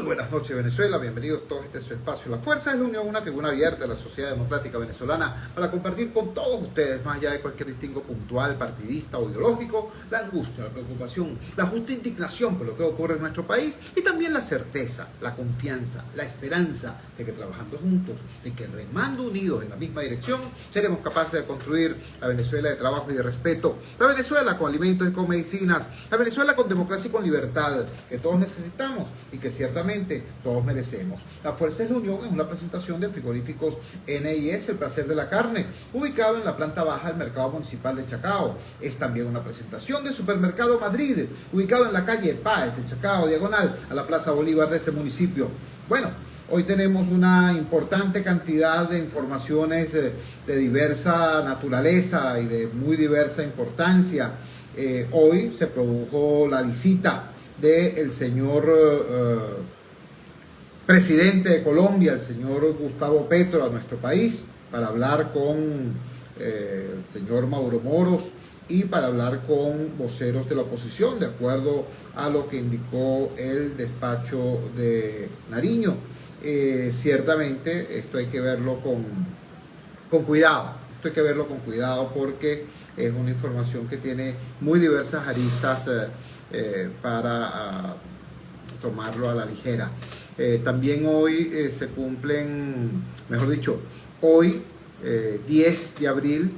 buenas noches, Venezuela. Bienvenidos todos a este su espacio. La Fuerza es la Unión, una tribuna abierta de la sociedad democrática venezolana para compartir con todos ustedes, más allá de cualquier distingo puntual, partidista o ideológico, la angustia, la preocupación, la justa indignación por lo que ocurre en nuestro país y también la certeza, la confianza, la esperanza de que trabajando juntos, de que remando unidos en la misma dirección, seremos capaces de construir la Venezuela de trabajo y de respeto, la Venezuela con alimentos y con medicinas, la Venezuela con democracia y con libertad, que todos necesitamos y que ciertamente todos merecemos. La Fuerza es la Unión es una presentación de frigoríficos NIS, el placer de la carne, ubicado en la planta baja del mercado municipal de Chacao. Es también una presentación de Supermercado Madrid, ubicado en la calle Páez de Chacao, diagonal a la Plaza Bolívar de este municipio. Bueno, hoy tenemos una importante cantidad de informaciones de diversa naturaleza y de muy diversa importancia. Hoy se produjo la visita del señor presidente de Colombia, el señor Gustavo Petro, a nuestro país, para hablar con el señor Mauro Moros y para hablar con voceros de la oposición, de acuerdo a lo que indicó el despacho de Nariño. Ciertamente esto hay que verlo con cuidado. Esto hay que verlo con cuidado porque es una información que tiene muy diversas aristas para tomarlo a la ligera. También hoy se cumplen, mejor dicho, hoy 10 de abril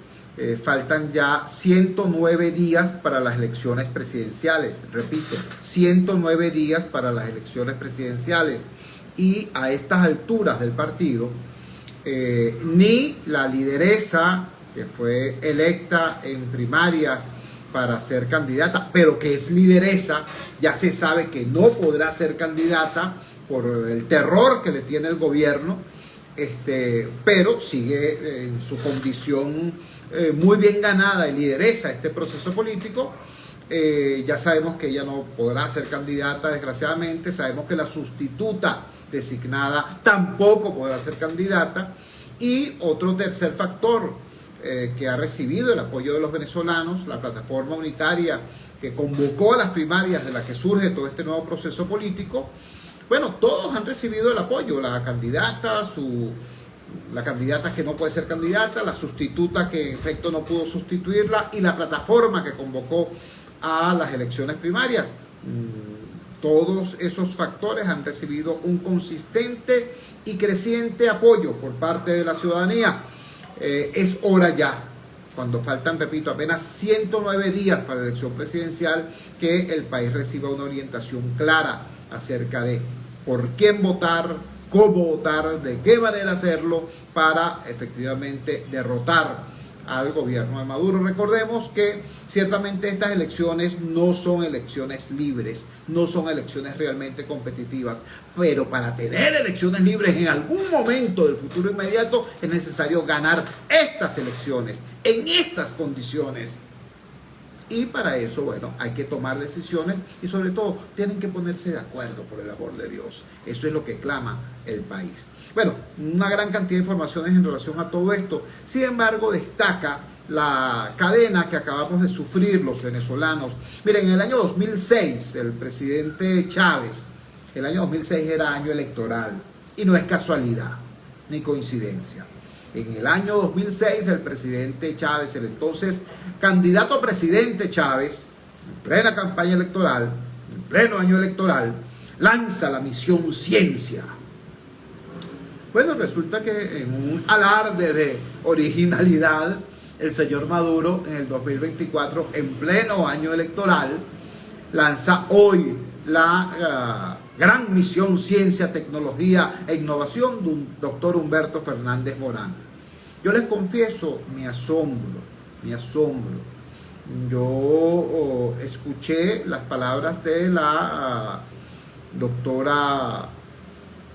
faltan ya 109 días para las elecciones presidenciales. Repito, 109 días para las elecciones presidenciales. Y a estas alturas del partido, ni la lideresa que fue electa en primarias para ser candidata, pero que es lideresa, ya se sabe que no podrá ser candidata por el terror que le tiene el gobierno, pero sigue en su condición muy bien ganada y lideresa este proceso político. Ya sabemos que ella no podrá ser candidata, desgraciadamente. Sabemos que la sustituta designada tampoco podrá ser candidata. Y otro tercer factor que ha recibido el apoyo de los venezolanos, la plataforma unitaria que convocó a las primarias de la que surge todo este nuevo proceso político. Bueno, todos han recibido el apoyo, la candidata que no puede ser candidata, la sustituta que en efecto no pudo sustituirla y la plataforma que convocó a las elecciones primarias. Todos esos factores han recibido un consistente y creciente apoyo por parte de la ciudadanía. Es hora ya, cuando faltan, repito, apenas 109 días para la elección presidencial, que el país reciba una orientación clara acerca de por quién votar, cómo votar, de qué manera hacerlo para efectivamente derrotar al gobierno de Maduro. Recordemos que ciertamente estas elecciones no son elecciones libres, no son elecciones realmente competitivas, pero para tener elecciones libres en algún momento del futuro inmediato es necesario ganar estas elecciones en estas condiciones. Y para eso, bueno, hay que tomar decisiones y sobre todo tienen que ponerse de acuerdo, por el amor de Dios. Eso es lo que clama el país. Bueno, una gran cantidad de informaciones en relación a todo esto. Sin embargo, destaca la cadena que acabamos de sufrir los venezolanos. Miren, en el año 2006, el presidente Chávez, el año 2006 era año electoral y no es casualidad ni coincidencia. En el año 2006, el presidente Chávez, el entonces candidato a presidente Chávez, en plena campaña electoral, en pleno año electoral, lanza la misión Ciencia. Bueno, resulta que en un alarde de originalidad, el señor Maduro en el 2024, en pleno año electoral, lanza hoy la gran misión Ciencia, Tecnología e Innovación de un doctor Humberto Fernández Morán. Yo les confieso mi asombro. Yo escuché las palabras de la doctora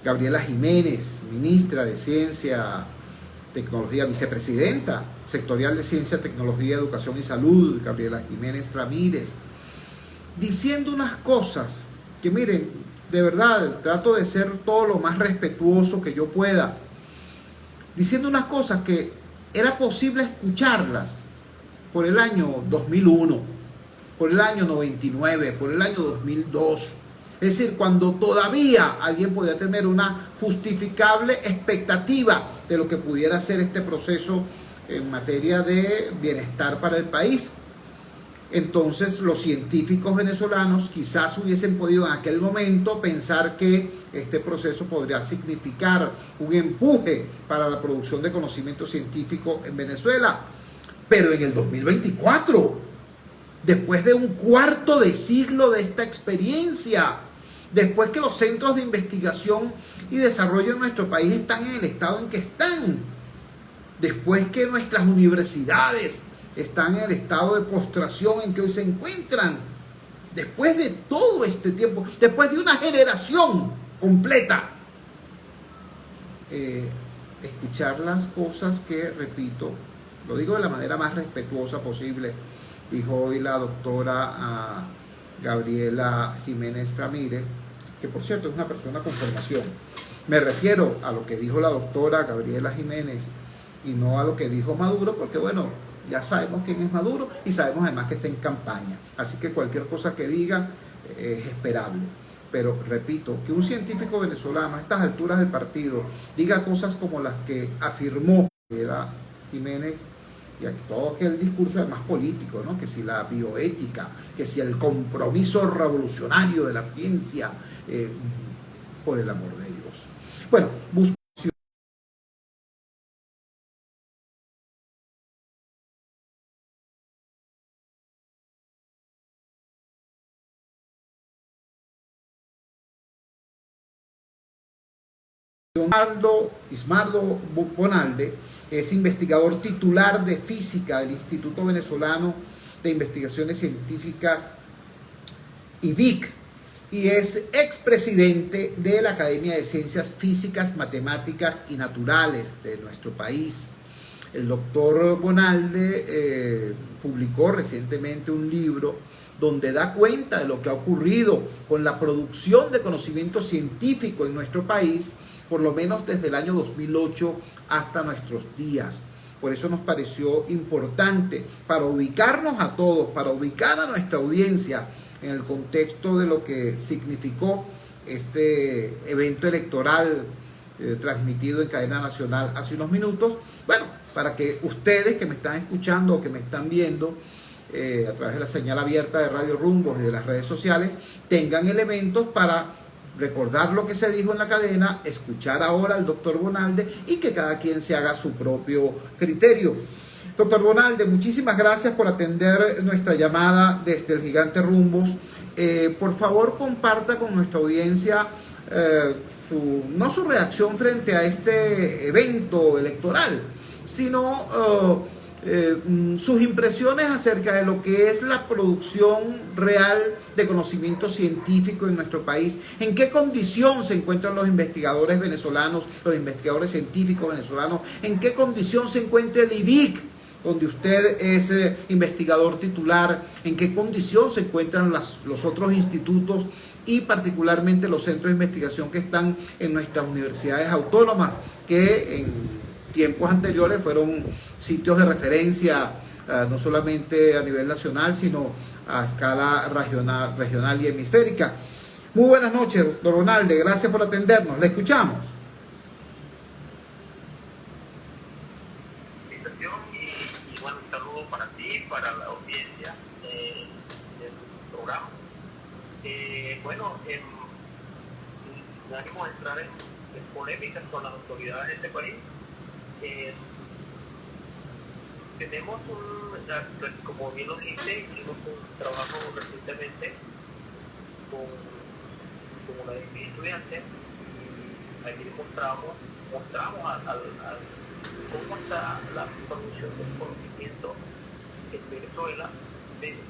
Gabriela Jiménez, ministra de Ciencia, Tecnología, vicepresidenta sectorial de Ciencia, Tecnología, Educación y Salud, Gabriela Jiménez Ramírez, diciendo unas cosas que, miren, de verdad, trato de ser todo lo más respetuoso que yo pueda, diciendo unas cosas que era posible escucharlas por el año 2001, por el año 99, por el año 2002, Es decir, cuando todavía alguien podía tener una justificable expectativa de lo que pudiera ser este proceso en materia de bienestar para el país. Entonces los científicos venezolanos quizás hubiesen podido en aquel momento pensar que este proceso podría significar un empuje para la producción de conocimiento científico en Venezuela. Pero en el 2024, después de un cuarto de siglo de esta experiencia, después que los centros de investigación y desarrollo en nuestro país están en el estado en que están, después que nuestras universidades están en el estado de postración en que hoy se encuentran, después de todo este tiempo, después de una generación completa, escuchar las cosas que, repito, lo digo de la manera más respetuosa posible, dijo hoy la doctora Gabriela Jiménez Ramírez, que por cierto es una persona con formación. Me refiero a lo que dijo la doctora Gabriela Jiménez y no a lo que dijo Maduro, porque bueno, ya sabemos quién es Maduro y sabemos además que está en campaña. Así que cualquier cosa que diga es esperable. Pero repito, que un científico venezolano a estas alturas del partido diga cosas como las que afirmó Gabriela Jiménez, y todo aquel discurso además político, ¿no? Que si la bioética, que si el compromiso revolucionario de la ciencia, por el amor de Dios. Bueno, Ismardo Bonalde es investigador titular de física del Instituto Venezolano de Investigaciones Científicas, IVIC, y es expresidente de la Academia de Ciencias Físicas, Matemáticas y Naturales de nuestro país. El doctor Bonalde publicó recientemente un libro donde da cuenta de lo que ha ocurrido con la producción de conocimiento científico en nuestro país, por lo menos desde el año 2008 hasta nuestros días. Por eso nos pareció importante, para ubicarnos a todos, para ubicar a nuestra audiencia en el contexto de lo que significó este evento electoral transmitido en cadena nacional hace unos minutos. Bueno, para que ustedes que me están escuchando o que me están viendo a través de la señal abierta de Radio Rumbos y de las redes sociales, tengan elementos para recordar lo que se dijo en la cadena, escuchar ahora al doctor Bonalde y que cada quien se haga su propio criterio. Doctor Bonalde, muchísimas gracias por atender nuestra llamada desde el Gigante Rumbos. Por favor, comparta con nuestra audiencia no su reacción frente a este evento electoral, sino sus impresiones acerca de lo que es la producción real de conocimiento científico en nuestro país. ¿En qué condición se encuentran los investigadores venezolanos, los investigadores científicos venezolanos? ¿En qué condición se encuentra el IVIC, donde usted es investigador titular? ¿En qué condición se encuentran los otros institutos y particularmente los centros de investigación que están en nuestras universidades autónomas, que en tiempos anteriores fueron sitios de referencia, no solamente a nivel nacional, sino a escala regional y hemisférica? Muy buenas noches, doctor Bonalde, gracias por atendernos, le escuchamos. Y bueno, un saludo para ti, para la audiencia del programa. No ánimo de entrar en polémicas con las autoridades de este país. Tenemos como bien lo dijiste, hicimos un trabajo recientemente con una de mis estudiantes, y allí mostramos cómo está la producción del conocimiento en Venezuela,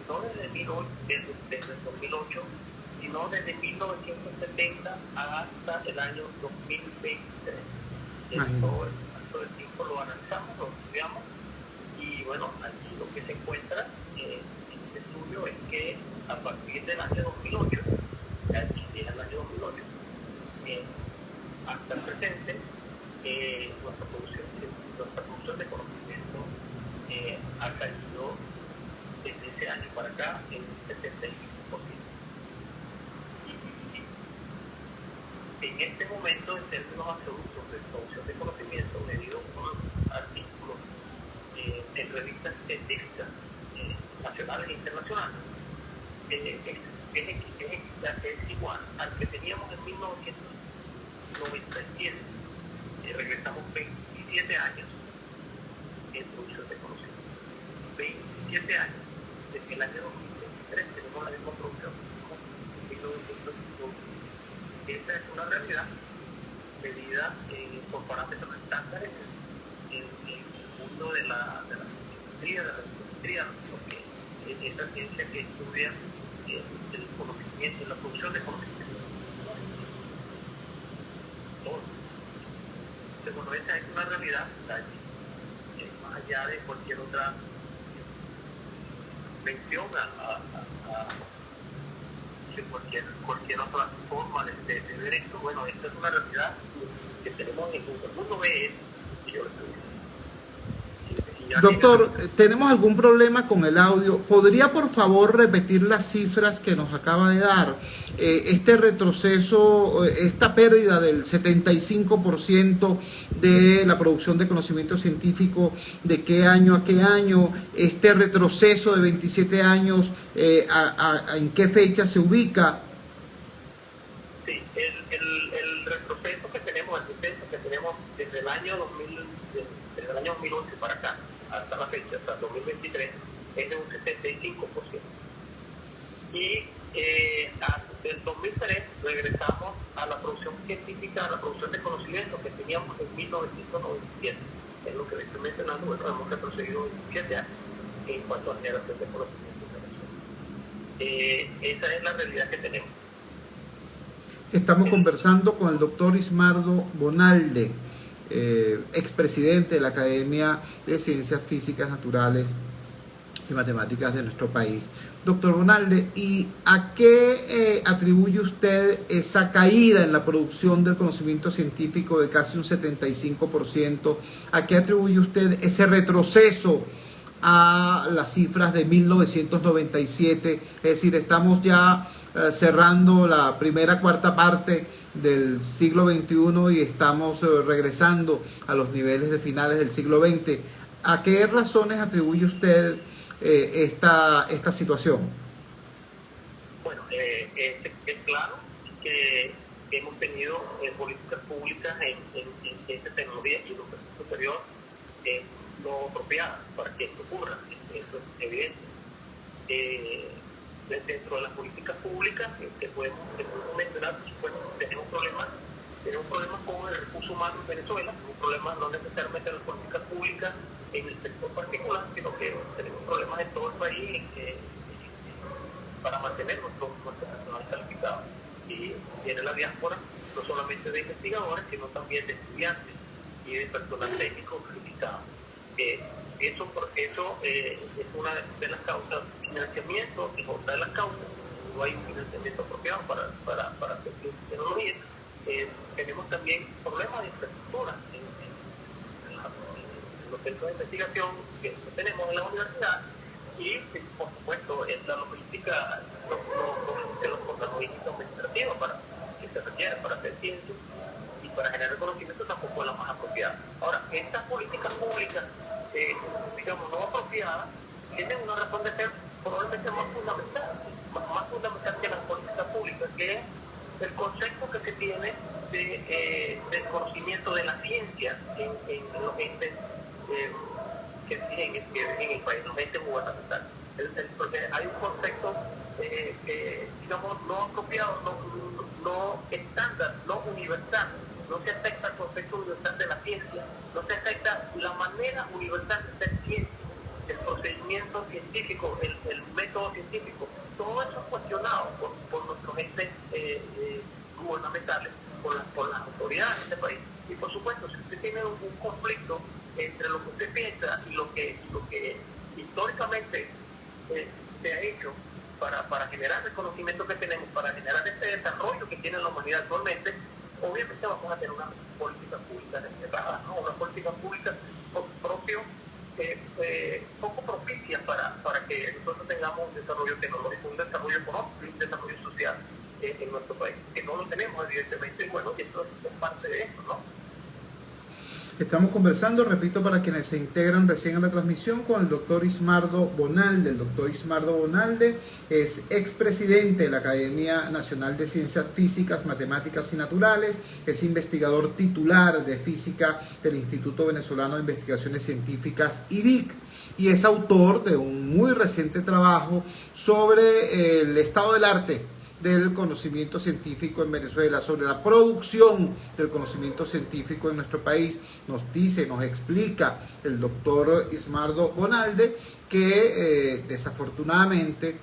no desde el 2008, sino desde 1970 hasta el año 2023. Todo el tiempo lo analizamos, lo estudiamos, y bueno, aquí lo que se encuentra en este estudio es que a partir del año 2008, hasta el presente, nuestra producción de conocimiento ha caído desde ese año para acá en un 75%. Y momento, en términos absolutos de producción de conocimiento, medido por artículos en revistas científicas nacionales e internacionales, es igual al que teníamos en 1997. Regresamos 27 años en producción de conocimiento. 27 años. Desde el año 2023 tenemos la misma producción como en 1991. Esta es una realidad medida por parámetros estándares en el mundo de la industria, porque es esta ciencia que estudia el conocimiento, la producción de conocimiento. Todo. Entonces, bueno, esa es una realidad más allá de cualquier otra mención de cualquier otra forma de ver esto. Bueno, esta es una realidad que tenemos en el mundo. El mundo ve esto y yo lo estoy viendo. Doctor, ¿tenemos algún problema con el audio? ¿Podría por favor repetir las cifras que nos acaba de dar? Este retroceso, esta pérdida del 75% de la producción de conocimiento científico, ¿de qué año a qué año? Este retroceso de 27 años, ¿en qué fecha se ubica? Sí, el retroceso que tenemos, el descenso que tenemos desde el año 2011 para acá, hasta la fecha, hasta el 2023, es de un 75%. Y desde el 2003 regresamos a la producción científica, a la producción de conocimiento que teníamos en 1997. Es lo que le estoy mencionando. Bueno, hemos retrocedido 27 años en cuanto a generación de conocimiento internacional. Esa es la realidad que tenemos. Estamos conversando con el doctor Ismardo Bonalde, expresidente de la Academia de Ciencias Físicas Naturales y Matemáticas de nuestro país. Doctor Bonalde, ¿y a qué atribuye usted esa caída en la producción del conocimiento científico de casi un 75%? ¿A qué atribuye usted ese retroceso a las cifras de 1997? Es decir, estamos ya cerrando la primera cuarta parte del siglo XXI y estamos regresando a los niveles de finales del siglo XX. ¿A qué razones atribuye usted esta situación? Bueno, es claro que hemos tenido políticas públicas en ciencia, tecnología y educación superior no apropiadas para que esto ocurra. Eso es evidente. Dentro de las políticas públicas que podemos mencionar, por supuesto, tenemos problemas con el recurso humano en Venezuela, un problema no necesariamente en las políticas públicas en el sector particular, sino que tenemos problemas en todo el país para mantener nuestro personal calificado. Y viene la diáspora no solamente de investigadores, sino también de estudiantes y de personal técnico calificado. Eso es una de las causas. Financiamiento es otra de las causas. No hay un financiamiento apropiado para hacer tecnología. Tenemos también problemas de infraestructura en los centros de investigación que tenemos en la universidad y, por supuesto, es la logística, los logística administrativa que se requiere para hacer ciencia y para generar conocimiento tampoco es la más apropiada. Ahora, estas políticas públicas, digamos, no apropiadas, tienen una razón de ser probablemente más fundamental que las políticas públicas, que es el concepto que se tiene del conocimiento de la ciencia en los entes que en el país, los entes gubernamentales. Hay un concepto, digamos, no apropiado, no estándar, no universal. No se acepta el concepto universal de la ciencia, no se acepta la manera universal de hacer ciencia, el procedimiento científico, el método científico. Todo eso es cuestionado por nuestros entes gubernamentales, por las autoridades de este país. Y por supuesto, si usted tiene un conflicto entre lo que usted piensa y lo que históricamente se ha hecho para generar el conocimiento que tenemos, para generar este desarrollo que tiene la humanidad actualmente, obviamente vamos a tener una política pública cerrada, ¿no? Una política pública poco propicia para que nosotros tengamos un desarrollo tecnológico, un desarrollo económico y un desarrollo social. en nuestro país, que no lo tenemos evidentemente, y bueno, esto es parte de eso, ¿no? Estamos conversando, repito, para quienes se integran recién a la transmisión, con el doctor Ismardo Bonalde. El doctor Ismardo Bonalde es expresidente de la Academia Nacional de Ciencias Físicas, Matemáticas y Naturales, es investigador titular de física del Instituto Venezolano de Investigaciones Científicas, IVIC, y es autor de un muy reciente trabajo sobre el estado del arte del conocimiento científico en Venezuela, sobre la producción del conocimiento científico en nuestro país. Nos dice, nos explica el doctor Ismardo Bonalde que desafortunadamente,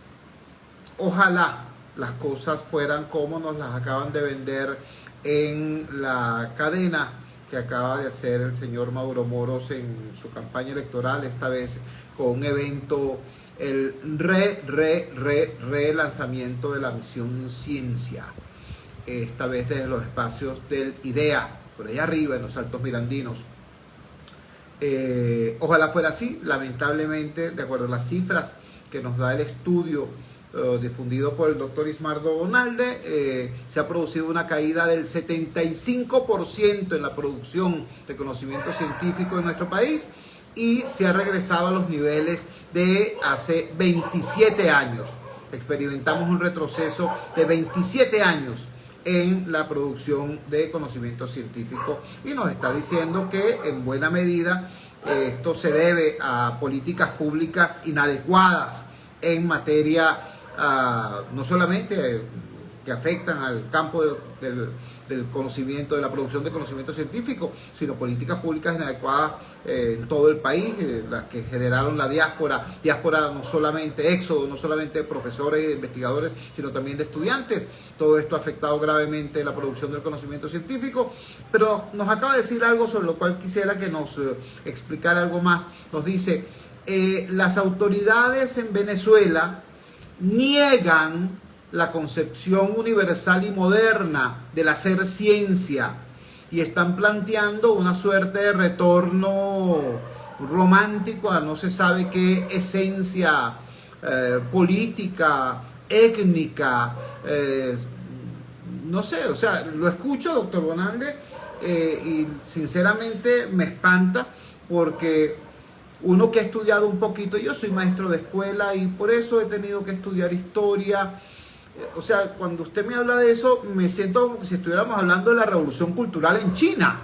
ojalá las cosas fueran como nos las acaban de vender en la cadena que acaba de hacer el señor Mauro Moros en su campaña electoral, esta vez con un evento, el relanzamiento de la misión Ciencia, esta vez desde los espacios del IDEA, por ahí arriba en los Altos Mirandinos. Ojalá fuera así. Lamentablemente, de acuerdo a las cifras que nos da el estudio difundido por el doctor Ismardo Bonalde, se ha producido una caída del 75% en la producción de conocimiento científico en nuestro país, y se ha regresado a los niveles de hace 27 años. Experimentamos un retroceso de 27 años en la producción de conocimiento científico, y nos está diciendo que en buena medida esto se debe a políticas públicas inadecuadas en materia no solamente que afectan al campo del conocimiento, de la producción de conocimiento científico, sino políticas públicas inadecuadas en todo el país, las que generaron la diáspora no solamente éxodo, no solamente de profesores y de investigadores, sino también de estudiantes. Todo esto ha afectado gravemente la producción del conocimiento científico, pero nos acaba de decir algo sobre lo cual quisiera que nos explicara algo más. Nos dice, las autoridades en Venezuela niegan la concepción universal y moderna del hacer ciencia y están planteando una suerte de retorno romántico a no se sabe qué esencia política, étnica, no sé, o sea, lo escucho, doctor Bonalde, y sinceramente me espanta, porque uno que ha estudiado un poquito, yo soy maestro de escuela y por eso he tenido que estudiar historia. O sea, cuando usted me habla de eso, me siento como si estuviéramos hablando de la revolución cultural en China.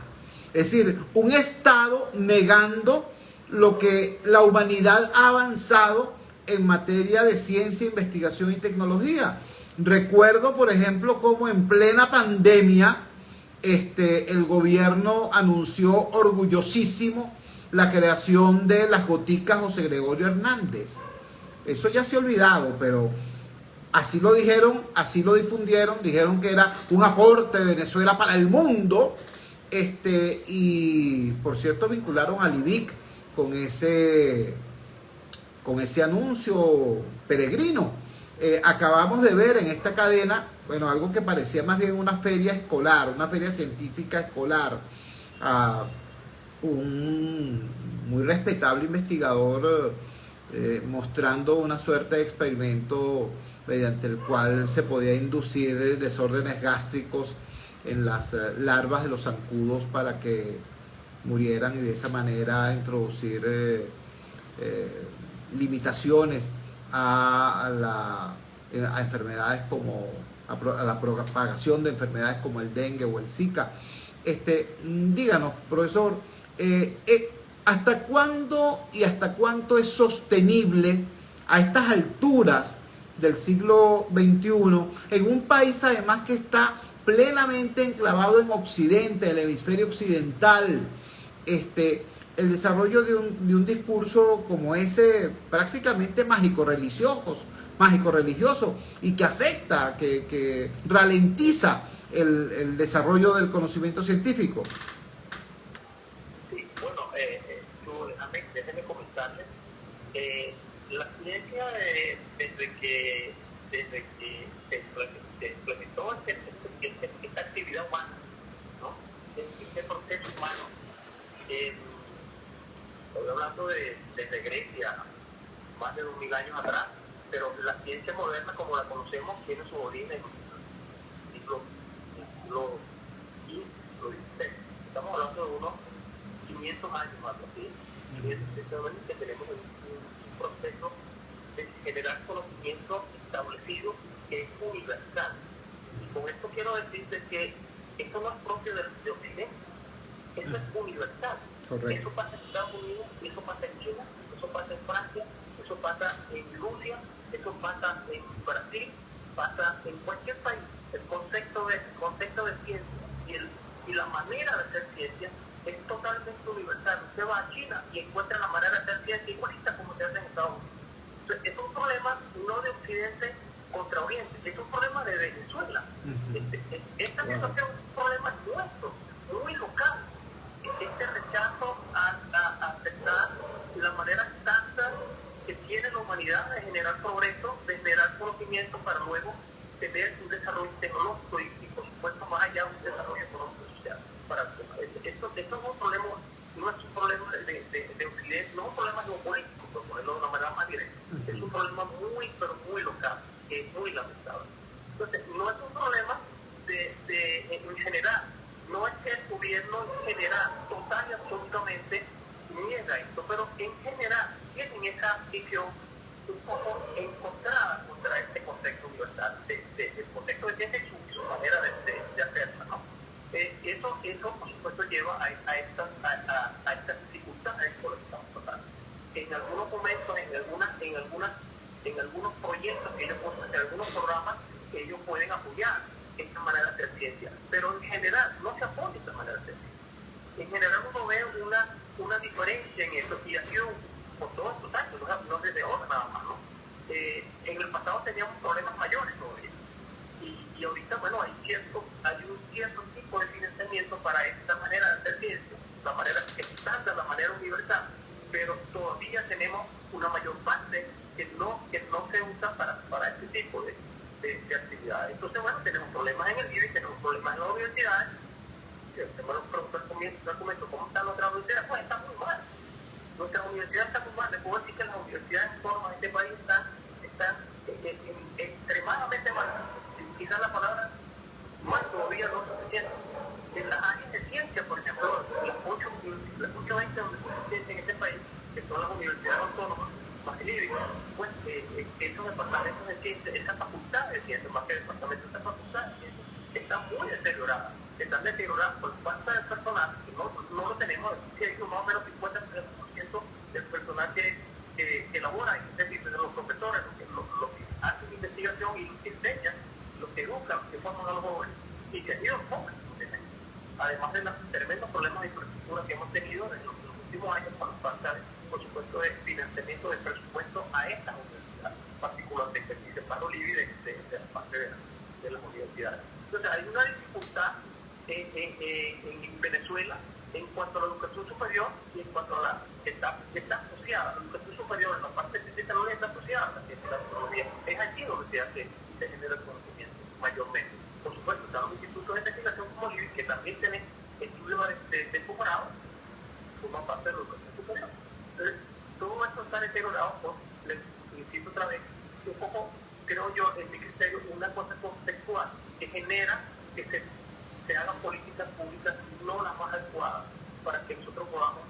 Es decir, un Estado negando lo que la humanidad ha avanzado en materia de ciencia, investigación y tecnología. Recuerdo, por ejemplo, cómo en plena pandemia el gobierno anunció orgullosísimo la creación de las goticas José Gregorio Hernández. Eso ya se ha olvidado, pero así lo dijeron, así lo difundieron, dijeron que era un aporte de Venezuela para el mundo, y por cierto vincularon al IVIC con ese anuncio peregrino. Acabamos de ver en esta cadena, bueno, algo que parecía más bien una feria escolar, una feria científica escolar, a un muy respetable investigador mostrando una suerte de experimento mediante el cual se podía inducir desórdenes gástricos en las larvas de los zancudos para que murieran, y de esa manera introducir limitaciones a enfermedades como a la propagación de enfermedades como el dengue o el Zika. Díganos, profesor, ¿hasta cuándo y hasta cuánto es sostenible a estas alturas del siglo XXI, en un país además que está plenamente enclavado en Occidente, el hemisferio occidental, el desarrollo de un discurso como ese, prácticamente mágico-religioso, y que afecta, que ralentiza el desarrollo del conocimiento científico? Sí, bueno, déjeme comentarle. La ciencia, desde que se implementó esta actividad humana, ¿no? Este proceso humano, estoy hablando desde Grecia, más de 2000 años atrás, pero la ciencia moderna como la conocemos tiene su origen siglo XVI. Estamos hablando de unos 500 años más así. Y es precisamente que tenemos un proceso de generar conocimiento establecido que es universal. Y con esto quiero decirte que esto no es propio de Occidente, eso es universal. Correcto. Eso pasa en Estados Unidos, eso pasa en China, eso pasa en Francia, eso pasa en Rusia, eso pasa en Brasil, pasa en cualquier país. El concepto de ciencia y la manera de hacer ciencia es totalmente universal. Usted va a China y encuentra la manera de hacer ciencia igualita como se hace en Estados Unidos. Entonces, es un problema no de Occidente contra Oriente, es un problema de Venezuela. Esta situación es un problema nuestro, muy local. Este rechazo a aceptar la manera estándar que tiene la humanidad de generar progreso, de generar conocimiento para luego tener un desarrollo tecnológico y por supuesto más allá un desarrollo económico y social. Esto no es un problema, no es un problema de Occidente, no es un problema geopolítico, por ponerlo de una manera más directa. Es un problema muy, pero muy local, que es muy lamentable. Entonces, no es un problema en general. No es que el gobierno en general, total y absolutamente, niega esto, pero en general tienen esa visión un poco encontrada contra este contexto universal, el contexto de ciencia y su manera de hacerla, ¿no? Eso, por supuesto, lleva a estas dificultades por las que estamos pasando. En algunos momentos, en algunos proyectos que ellos pueden hacer, algunos programas que ellos pueden apoyar esta manera de hacer ciencia, pero en general no se apoya esta manera de hacer ciencia. En general uno ve una diferencia en eso, y ha sido por todos estos años, no desde ahora nada más, ¿no? En el pasado teníamos problemas mayores todavía, y ahorita, bueno, hay un cierto tipo de financiamiento para esta manera de hacer ciencia, la manera estándar, la manera universal, pero todavía tenemos una mayor parte que no se usa para este tipo de actividades. Entonces, bueno, tenemos problemas en el IBI, tenemos problemas en las universidades. Bueno, documento, ¿cómo están nuestras universidades? Pues están muy mal. Nuestras universidades están muy mal. Les puedo decir que las universidades en forma de este país están extremadamente mal. Quizás la palabra mal todavía no es suficiente. En las áreas de ciencia, por ejemplo, las 8 20 universidades en este país, que son las universidades autónomas, más el IBI, pues esos departamentos de ciencia, esa facultad de ciencia, más que departamentos de facultad de ciencia, están muy deterioradas. Están deterioradas por falta de personal, que no lo tenemos, que hay más o menos 50% del personal que elabora, es decir, de los profesores, los que hacen investigación y los que enseñan, los que educan, los que forman a los jóvenes, y que han ido pocas. Además de los tremendos problemas de infraestructura que hemos tenido en los últimos años por falta, por supuesto, de financiamiento de presupuesto a estas universidades, particularmente aquí se paró el IBI de la parte de las universidades. Entonces hay una dificultad en Venezuela en cuanto a la educación superior y en cuanto a la que está asociada. La educación superior en la parte de tecnología está asociada a la ciencia y la tecnología. Es allí donde se genera el conocimiento mayormente. Por supuesto, están los institutos de investigación como LIBI, que también tienen estudios de posgrado, forman parte de la educación superior. Entonces, todo esto está deteriorado por, les insisto otra vez, un poco, creo yo, en mi criterio, una cosa contextual que genera que se hagan políticas públicas no las más adecuadas para que nosotros podamos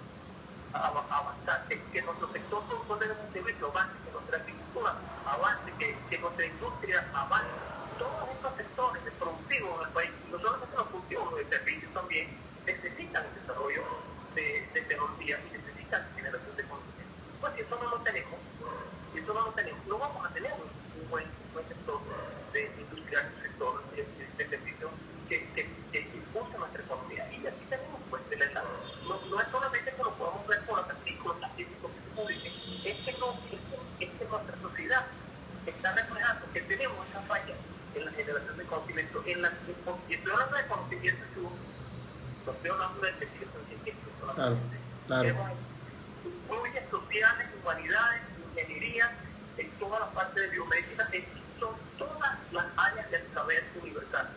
avanzar, que nuestro sector productor de servicio avance, que nuestra agricultura avance, que nuestra industria avance. Todos estos sectores productivos del país, no solamente los productivos, los de servicios también, necesitan el desarrollo de tecnología y necesitan generación de conocimiento. Pues si eso no lo tenemos, no vamos a tener un buen sector de industrial, un sector de servicios que impulse nuestra economía. Y aquí tenemos pues no es solamente que lo podamos ver por los artículos científicos que se publiquen, es que nuestra sociedad está reflejando que tenemos esa falla en la generación de conocimiento, y estoy hablando de conocimiento, no estoy hablando de investigación científica solamente. Claro. Incluye sociales, humanidades, ingeniería, en toda la parte de biomédica, son todas las áreas del saber universal.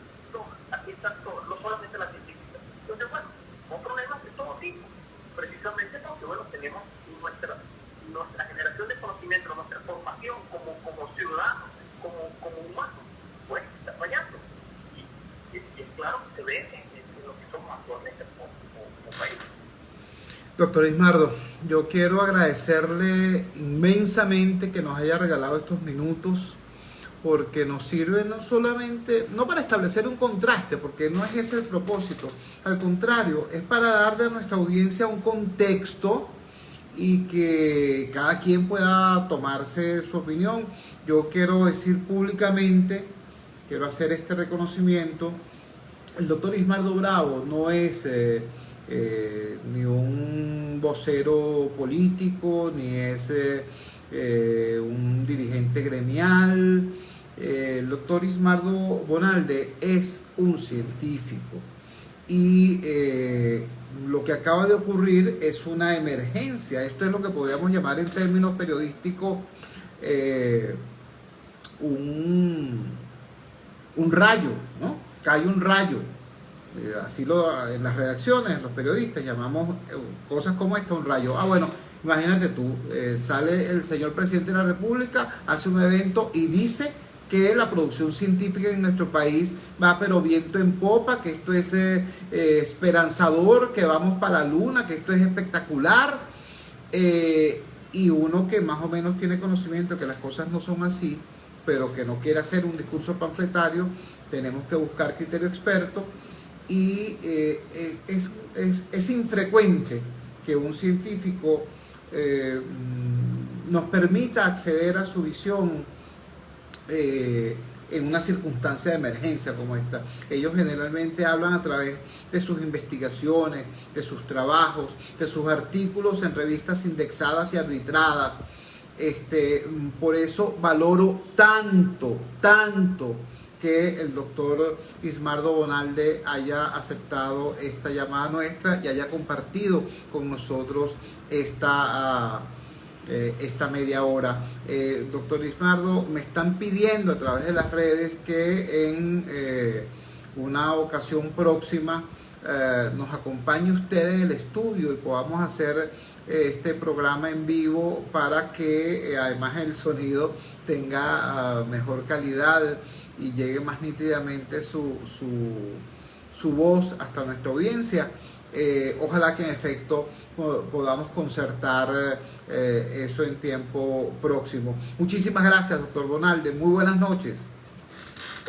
Aquí están todas, no solamente las científicas. Entonces, bueno, son problemas de todo tipo, precisamente porque, bueno, tenemos nuestra generación de conocimiento, nuestra formación como ciudadanos, como humanos, pues está fallando. Doctor Ismardo, yo quiero agradecerle inmensamente que nos haya regalado estos minutos, porque nos sirve no solamente, no para establecer un contraste, porque no es ese el propósito, al contrario, es para darle a nuestra audiencia un contexto y que cada quien pueda tomarse su opinión. Yo quiero decir públicamente, quiero hacer este reconocimiento: el doctor Ismardo Bravo no es ni un vocero político, ni es un dirigente gremial. El doctor Ismardo Bonalde es un científico y lo que acaba de ocurrir es una emergencia. Esto es lo que podríamos llamar en términos periodísticos un rayo, ¿no? Cae un rayo. Así en las redacciones, los periodistas llamamos cosas como esta un rayo. Bueno, imagínate tú, sale el señor presidente de la República, hace un evento y dice que la producción científica en nuestro país va pero viento en popa, que esto es esperanzador, que vamos para la luna, que esto es espectacular. Y uno que más o menos tiene conocimiento que las cosas no son así, pero que no quiere hacer un discurso panfletario, tenemos que buscar criterio experto. Y es infrecuente que un científico nos permita acceder a su visión en una circunstancia de emergencia como esta. Ellos generalmente hablan a través de sus investigaciones, de sus trabajos, de sus artículos en revistas indexadas y arbitradas. Por eso valoro tanto que el doctor Ismardo Bonalde haya aceptado esta llamada nuestra y haya compartido con nosotros esta media hora. Doctor Ismardo, me están pidiendo a través de las redes que en una ocasión próxima nos acompañe usted en el estudio y podamos hacer este programa en vivo para que además el sonido tenga mejor calidad y llegue más nítidamente su voz hasta nuestra audiencia. Ojalá que en efecto podamos concertar eso en tiempo próximo. Muchísimas gracias, doctor Bonalde. Muy buenas noches.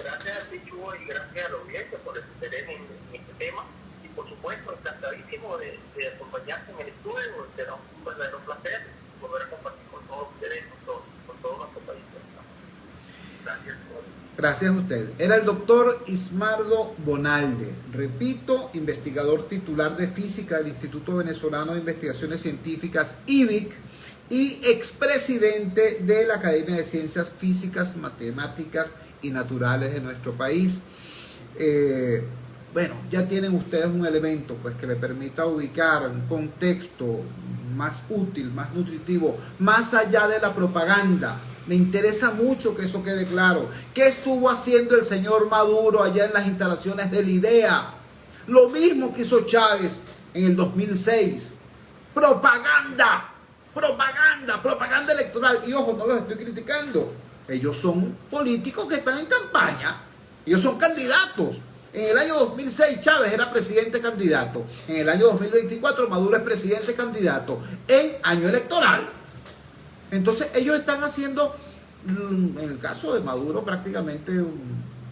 Gracias a ti, Chugo, y gracias a la audiencia por el interés en este tema. Y por supuesto, encantadísimo de acompañarte en el estudio. Será un verdadero placer volver a compartir con todos ustedes, con todo nuestro país. Gracias. Gracias a usted. Era el doctor Ismardo Bonalde, repito, investigador titular de física del Instituto Venezolano de Investigaciones Científicas, IVIC, y expresidente de la Academia de Ciencias Físicas, Matemáticas y Naturales de nuestro país. Bueno, ya tienen ustedes un elemento pues que le permita ubicar un contexto más útil, más nutritivo, más allá de la propaganda. Me interesa mucho que eso quede claro. ¿Qué estuvo haciendo el señor Maduro allá en las instalaciones de la IDEA? Lo mismo que hizo Chávez en el 2006. Propaganda, propaganda electoral. Y ojo, no los estoy criticando. Ellos son políticos que están en campaña. Ellos son candidatos. En el año 2006 Chávez era presidente candidato. En el año 2024 Maduro es presidente candidato. En año electoral. Entonces ellos están haciendo, en el caso de Maduro, prácticamente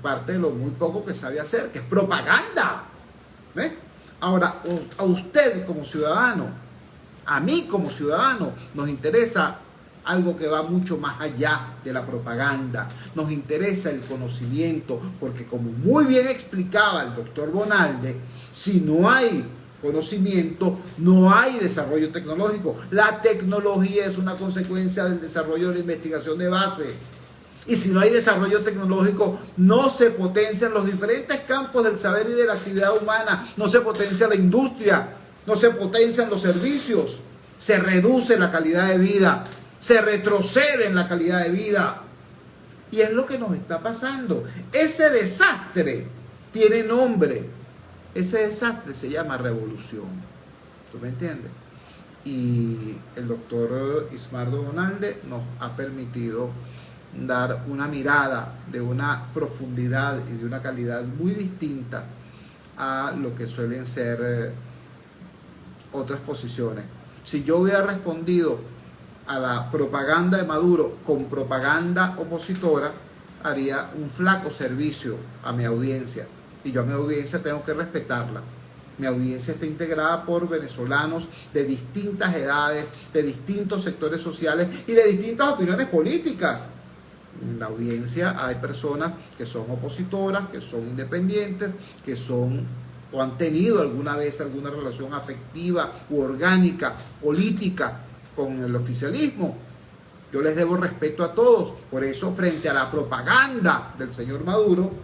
parte de lo muy poco que sabe hacer, que es propaganda. ¿Ve? Ahora, a usted como ciudadano, a mí como ciudadano, nos interesa algo que va mucho más allá de la propaganda. Nos interesa el conocimiento, porque como muy bien explicaba el doctor Bonalde, si no hay conocimiento, no hay desarrollo tecnológico. La tecnología es una consecuencia del desarrollo de la investigación de base. Y si no hay desarrollo tecnológico, no se potencian los diferentes campos del saber y de la actividad humana, no se potencia la industria, no se potencian los servicios, se reduce la calidad de vida, se retrocede en la calidad de vida. Y es lo que nos está pasando. Ese desastre tiene nombre. Ese desastre se llama revolución. ¿Tú me entiendes? Y el doctor Ismardo Bonalde nos ha permitido dar una mirada de una profundidad y de una calidad muy distinta a lo que suelen ser otras posiciones. Si yo hubiera respondido a la propaganda de Maduro con propaganda opositora, haría un flaco servicio a mi audiencia. Y yo a mi audiencia tengo que respetarla. Mi audiencia está integrada por venezolanos de distintas edades, de distintos sectores sociales y de distintas opiniones políticas. En la audiencia hay personas que son opositoras, que son independientes, que son o han tenido alguna vez alguna relación afectiva u orgánica, política con el oficialismo. Yo les debo respeto a todos. Por eso, frente a la propaganda del señor Maduro,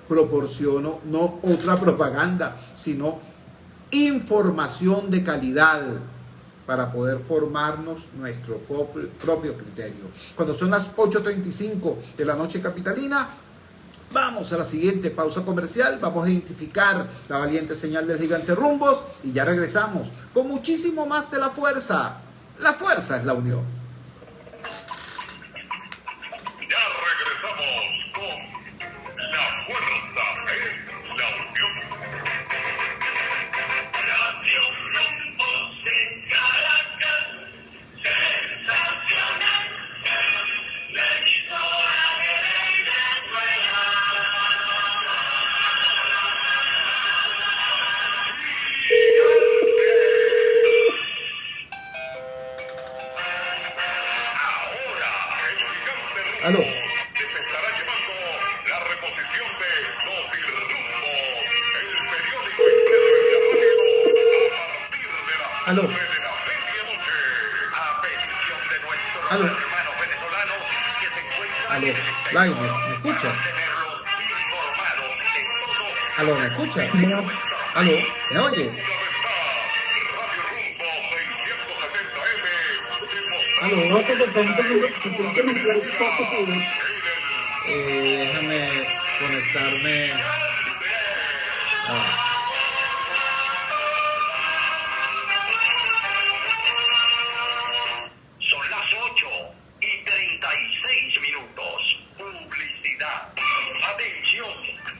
proporciono no otra propaganda, sino información de calidad para poder formarnos nuestro propio criterio. Cuando son las 8:35 de la noche capitalina, vamos a la siguiente pausa comercial, vamos a identificar la valiente señal del gigante Rumbos y ya regresamos con muchísimo más de La Fuerza. La fuerza es la unión. Ya regresamos con La Fuerza es la unión. Radio Rumbos en Caracas, sensacional, la historia de Venezuela. Aló. Que se estará llevando la reposición de Notirrumbo, el periódico impreso en la radio, a partir de las Aló. 9 de la medianoche. A petición de nuestros Aló. hermanos venezolanos que se encuentran Aló. en el exterior, Lai, ¿me escuchas? para tenerlos informados de todo. Aló, ¿me escuchas? Aló, ¿me oyes? Aló. Déjame conectarme. Son las 8:36. Publicidad. Atención,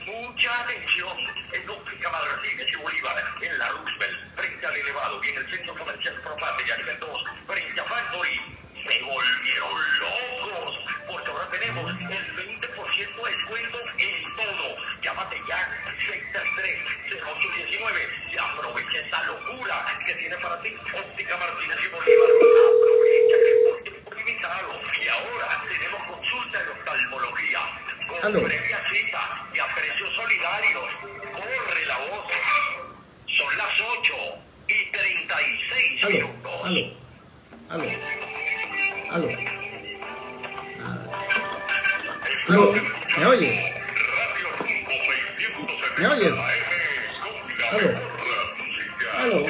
mucha atención. En Óptica Martínez y Bolívar, en la Roosevelt, frente al elevado y en el centro comercial Propate y a nivel 2, frente a Factory. Se volvieron locos, porque ahora tenemos el 20% de descuento en todo. Llámate ya, 633-0819 y aprovecha esta locura que tiene para ti Óptica Martínez y Bolívar. Aprovecha que es por tiempo limitado. Y ahora tenemos consulta de oftalmología con Aló. previa cita y a precios solidarios. Corre la voz. Son las 8:36. Aló. Aló. Aló. ¿Me oyes? ¿Me oyes? Aló. Aló.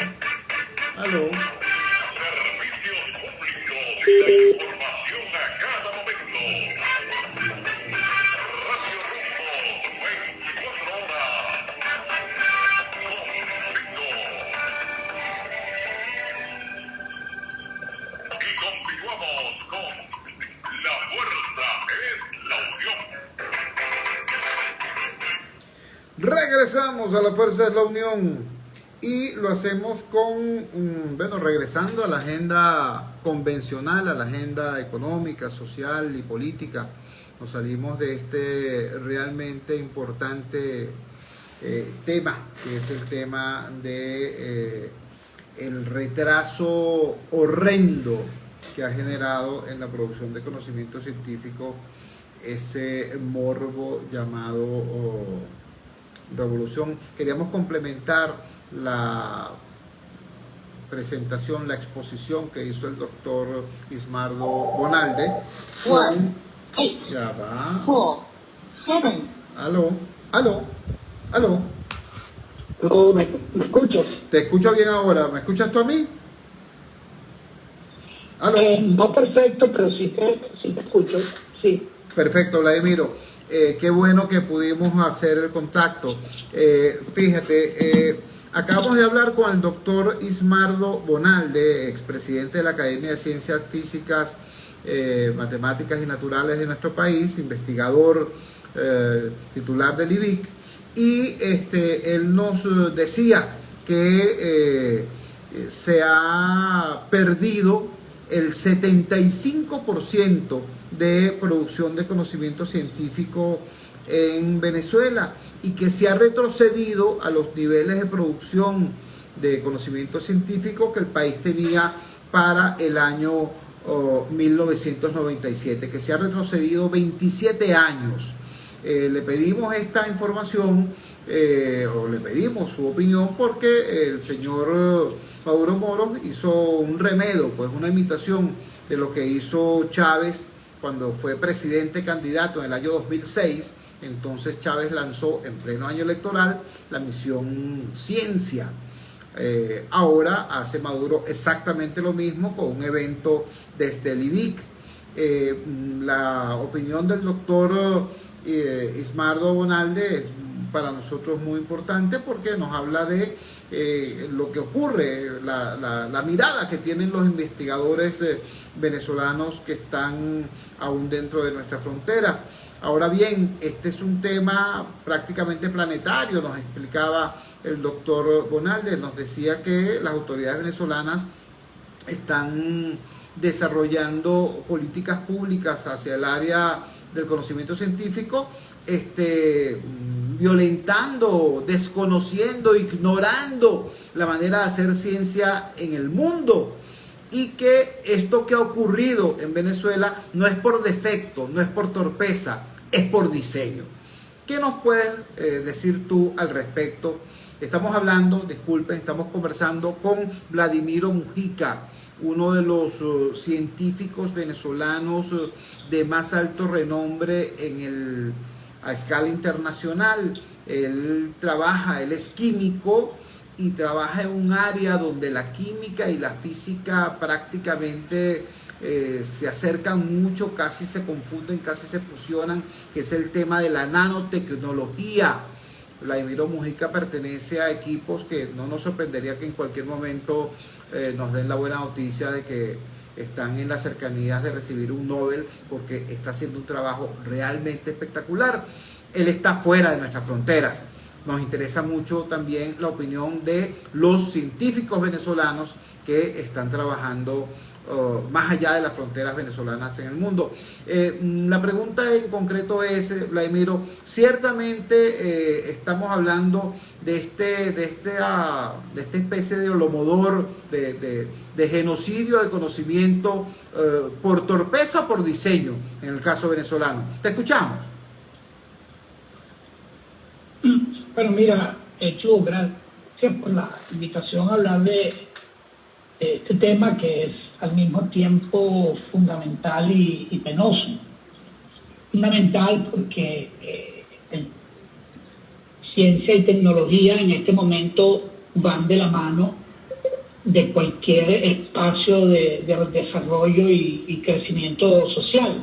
Aló. Servicios públicos y la información a cada momento. Radio Rumbo, 24 horas. Y continuamos con La Fuerza es la unión. Regresamos a La Fuerza es la Unión y lo hacemos con, regresando a la agenda convencional, a la agenda económica, social y política. Nos salimos de este realmente importante tema, que es el tema de el retraso horrendo que ha generado en la producción de conocimiento científico ese morbo llamado revolución. Queríamos complementar la presentación, la exposición que hizo el doctor Ismardo Bonalde con... Ya va. Aló, aló, aló. ¿Me escuchas? Te escucho bien ahora. ¿Me escuchas tú a mí? Aló. No perfecto, pero sí te escucho, sí. Perfecto, Vladimiro. Qué bueno que pudimos hacer el contacto. Fíjate, acabamos de hablar con el doctor Ismardo Bonalde, expresidente de la Academia de Ciencias Físicas, Matemáticas y Naturales de nuestro país, investigador titular del IBIC, y él nos decía que se ha perdido el 75% de producción de conocimiento científico en Venezuela y que se ha retrocedido a los niveles de producción de conocimiento científico que el país tenía para el año 1997, que se ha retrocedido 27 años. Le pedimos esta información, o le pedimos su opinión, porque el señor Maduro Moros hizo un remedo, pues una imitación de lo que hizo Chávez cuando fue presidente candidato en el año 2006. Entonces Chávez lanzó en pleno año electoral la misión Ciencia. Ahora hace Maduro exactamente lo mismo con un evento desde el IBIC. La opinión del doctor Ismardo Bonalde es para nosotros muy importante porque nos habla de lo que ocurre, la mirada que tienen los investigadores venezolanos que están aún dentro de nuestras fronteras. Ahora bien, este es un tema prácticamente planetario, nos explicaba el doctor Bonalde, nos decía que las autoridades venezolanas están desarrollando políticas públicas hacia el área del conocimiento científico, violentando, desconociendo, ignorando la manera de hacer ciencia en el mundo. Y que esto que ha ocurrido en Venezuela no es por defecto, no es por torpeza, es por diseño. ¿Qué nos puedes decir tú al respecto? Estamos hablando, disculpen, estamos conversando con Vladimiro Mujica, uno de los científicos venezolanos de más alto renombre a escala internacional. Él es químico y trabaja en un área donde la química y la física prácticamente se acercan mucho, casi se confunden, casi se fusionan, que es el tema de la nanotecnología. Vladimiro Mujica pertenece a equipos que no nos sorprendería que en cualquier momento nos den la buena noticia de que están en las cercanías de recibir un Nobel, porque está haciendo un trabajo realmente espectacular. Él está fuera de nuestras fronteras. Nos interesa mucho también la opinión de los científicos venezolanos que están trabajando más allá de las fronteras venezolanas en el mundo. La pregunta en concreto es, Vladimiro, ciertamente estamos hablando de esta especie de holomodor, de genocidio de conocimiento por torpeza o por diseño en el caso venezolano. Te escuchamos. Bueno, mira, Chu, gracias por la invitación a hablar de este tema que es al mismo tiempo fundamental y penoso. Fundamental porque ciencia y tecnología en este momento van de la mano de cualquier espacio de desarrollo y crecimiento social,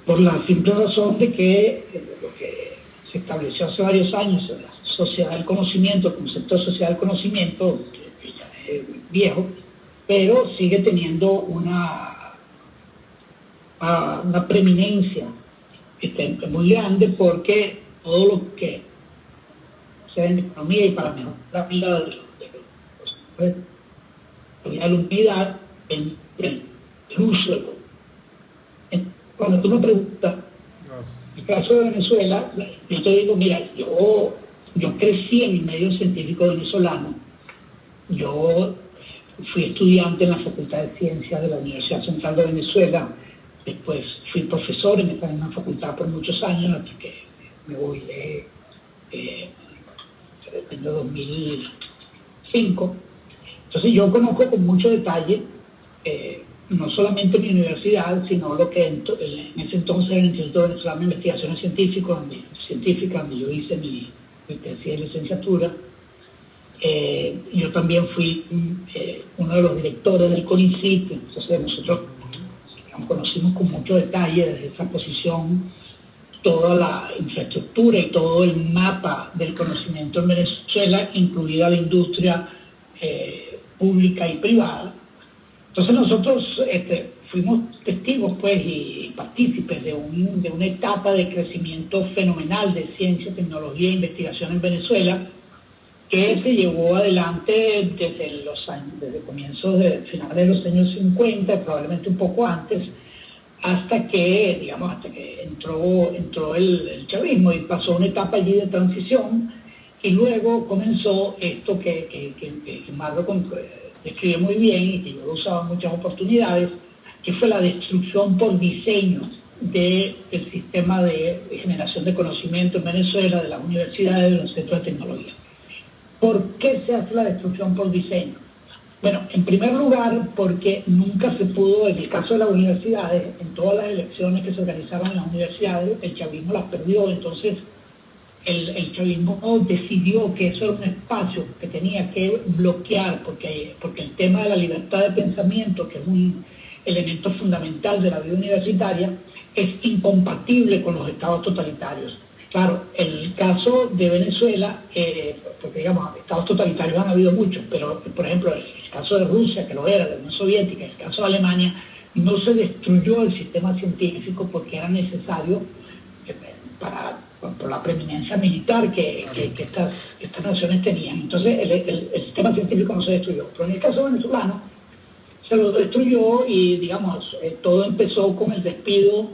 por la simple razón de que lo que se estableció hace varios años, la sociedad del conocimiento, el concepto de sociedad del conocimiento, que ya es viejo, pero sigue teniendo una preeminencia muy grande, porque todo lo que sea en economía y para mejorar la vida de la humanidad en el uso. Cuando tú me preguntas, en el caso de Venezuela, yo te digo, mira, yo crecí en el medio científico venezolano. Yo fui estudiante en la Facultad de Ciencias de la Universidad Central de Venezuela, después fui profesor en esta misma facultad por muchos años, hasta que me voy en 2005. Entonces yo conozco con mucho detalle, no solamente mi universidad, sino lo que en ese entonces era el Instituto Venezolano de Investigaciones Científicas, donde yo hice mi tesis de licenciatura. Yo también fui uno de los directores del CONICYT, entonces nosotros conocimos con mucho detalle desde esa posición toda la infraestructura y todo el mapa del conocimiento en Venezuela, incluida la industria pública y privada. Entonces nosotros fuimos testigos pues y partícipes de una etapa de crecimiento fenomenal de ciencia, tecnología e investigación en Venezuela, que se llevó adelante desde comienzos de finales de los años 50, probablemente un poco antes, hasta que entró el chavismo y pasó una etapa allí de transición, y luego comenzó esto que Marco describe muy bien y que yo lo usaba en muchas oportunidades, que fue la destrucción por diseño del sistema de generación de conocimiento en Venezuela, de las universidades, de los centros de tecnología. ¿Por qué se hace la destrucción por diseño? Bueno, en primer lugar, porque nunca se pudo, en el caso de las universidades, en todas las elecciones que se organizaban en las universidades, el chavismo las perdió. Entonces el chavismo decidió que eso era un espacio que tenía que bloquear, porque el tema de la libertad de pensamiento, que es un elemento fundamental de la vida universitaria, es incompatible con los estados totalitarios. Claro, el caso de Venezuela, porque digamos, estados totalitarios han habido muchos, pero por ejemplo, el caso de Rusia, que lo era, de la Unión Soviética, el caso de Alemania, no se destruyó el sistema científico porque era necesario por la preeminencia militar que estas naciones tenían. Entonces el sistema científico no se destruyó. Pero en el caso venezolano se lo destruyó y digamos, todo empezó con el despido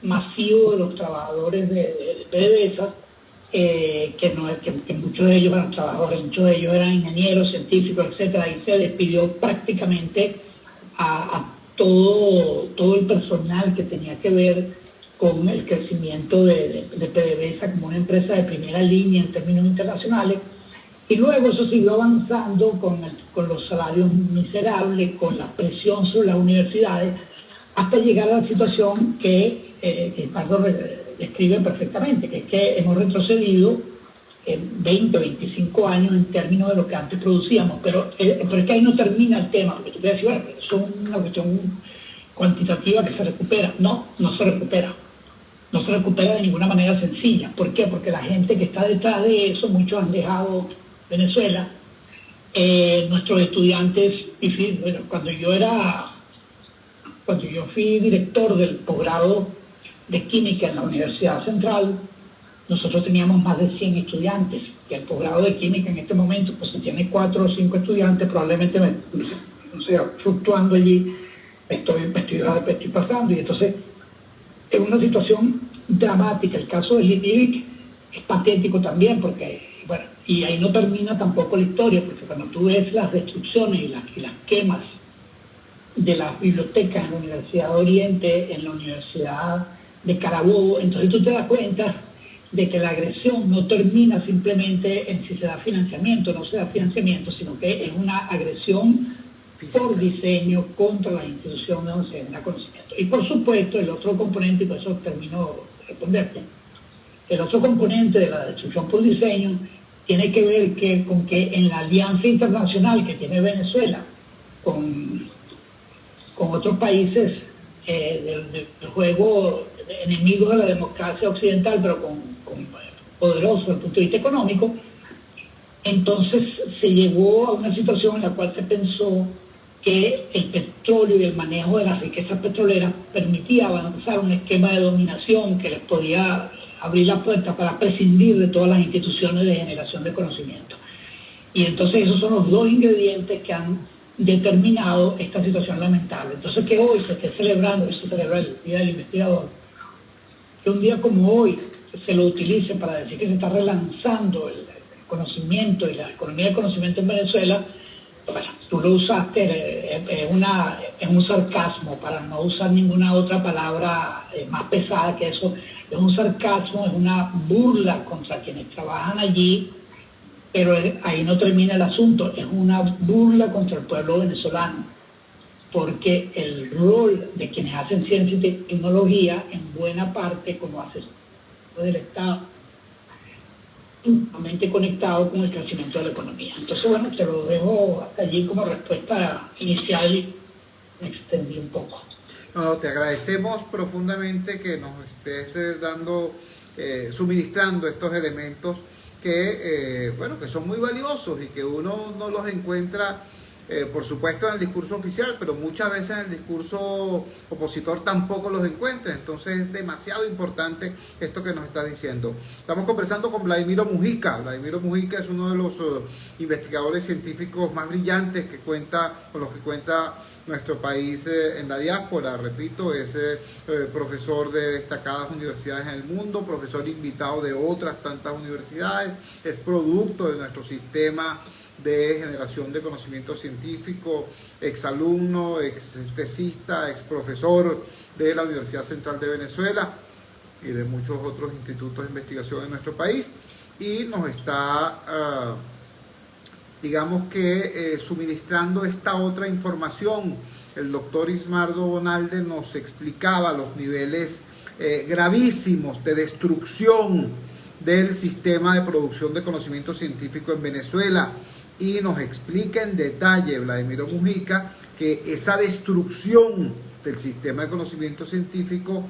masivo de los trabajadores de PDVSA, que muchos de ellos eran trabajadores, muchos de ellos eran ingenieros, científicos, etcétera, y se despidió prácticamente a todo el personal que tenía que ver con el crecimiento de PDVSA como una empresa de primera línea en términos internacionales, y luego eso siguió avanzando con los salarios miserables, con la presión sobre las universidades, hasta llegar a la situación que Ricardo describe perfectamente, que es que hemos retrocedido 20 o 25 años en términos de lo que antes producíamos, pero es que ahí no termina el tema, porque tú puedes decir, bueno, eso es una cuestión cuantitativa que se recupera. No se recupera. No se recupera de ninguna manera sencilla. ¿Por qué? Porque la gente que está detrás de eso, muchos han dejado Venezuela. Nuestros estudiantes, bueno, cuando yo fui director del posgrado de química en la Universidad Central, nosotros teníamos más de 100 estudiantes, que el posgrado de química en este momento, pues si tiene 4 o 5 estudiantes, probablemente fluctuando allí, estoy pasando, y entonces es una situación dramática. El caso de Litvik es patético también, porque, bueno, y ahí no termina tampoco la historia, porque cuando tú ves las destrucciones y las quemas de las bibliotecas en la Universidad de Oriente, en la Universidad de Carabobo, entonces tú te das cuenta de que la agresión no termina simplemente en si se da financiamiento o no se da financiamiento, sino que es una agresión por diseño contra las instituciones donde se genera conocimiento. Y por supuesto, el otro componente, y por eso termino de responderte, el otro componente de la destrucción por diseño tiene que ver con que en la alianza internacional que tiene Venezuela con otros países del juego enemigos de la democracia occidental, pero con poderosos desde el punto de vista económico, entonces se llegó a una situación en la cual se pensó que el petróleo y el manejo de las riquezas petroleras permitía avanzar un esquema de dominación que les podía abrir la puerta para prescindir de todas las instituciones de generación de conocimiento. Y entonces esos son los dos ingredientes que han determinado esta situación lamentable. Entonces que hoy se esté celebrando, se celebra el Día del Investigador, que un día como hoy se lo utilice para decir que se está relanzando el conocimiento y la economía del conocimiento en Venezuela, bueno, tú lo usaste, es un sarcasmo, para no usar ninguna otra palabra más pesada que eso. Es un sarcasmo, es una burla contra quienes trabajan allí, pero ahí no termina el asunto, es una burla contra el pueblo venezolano, porque el rol de quienes hacen ciencia y tecnología, en buena parte como asesores del Estado, íntimamente conectado con el crecimiento de la economía. Entonces, bueno, te lo dejo hasta allí como respuesta inicial y me extendí un poco. No, te agradecemos profundamente que nos estés dando, suministrando estos elementos que, bueno, que son muy valiosos y que uno no los encuentra por supuesto en el discurso oficial, pero muchas veces en el discurso opositor tampoco los encuentra. Entonces es demasiado importante esto que nos está diciendo. Estamos conversando con Vladimiro Mujica. Vladimiro Mujica es uno de los investigadores científicos más brillantes con los que cuenta nuestro país en la diáspora. Repito, es profesor de destacadas universidades en el mundo, profesor invitado de otras tantas universidades, es producto de nuestro sistema de generación de conocimiento científico, exalumno, ex tesista, ex profesor de la Universidad Central de Venezuela y de muchos otros institutos de investigación en nuestro país, y nos está digamos que suministrando esta otra información. El doctor Ismardo Bonalde nos explicaba los niveles gravísimos de destrucción del sistema de producción de conocimiento científico en Venezuela, y nos explica en detalle Vladimiro Mujica que esa destrucción del sistema de conocimiento científico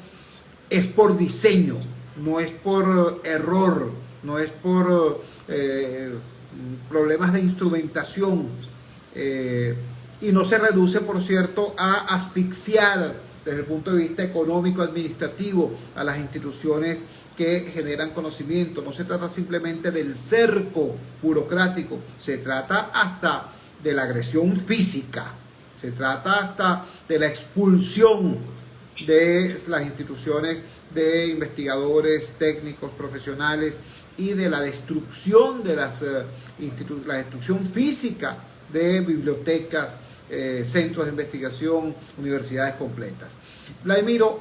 es por diseño, no es por error, no es por problemas de instrumentación, y no se reduce, por cierto, a asfixiar desde el punto de vista económico administrativo a las instituciones que generan conocimiento. No se trata simplemente del cerco burocrático, se trata hasta de la agresión física, se trata hasta de la expulsión de las instituciones de investigadores, técnicos, profesionales, y de la destrucción de la destrucción física de bibliotecas, centros de investigación, universidades completas. Vladimiro,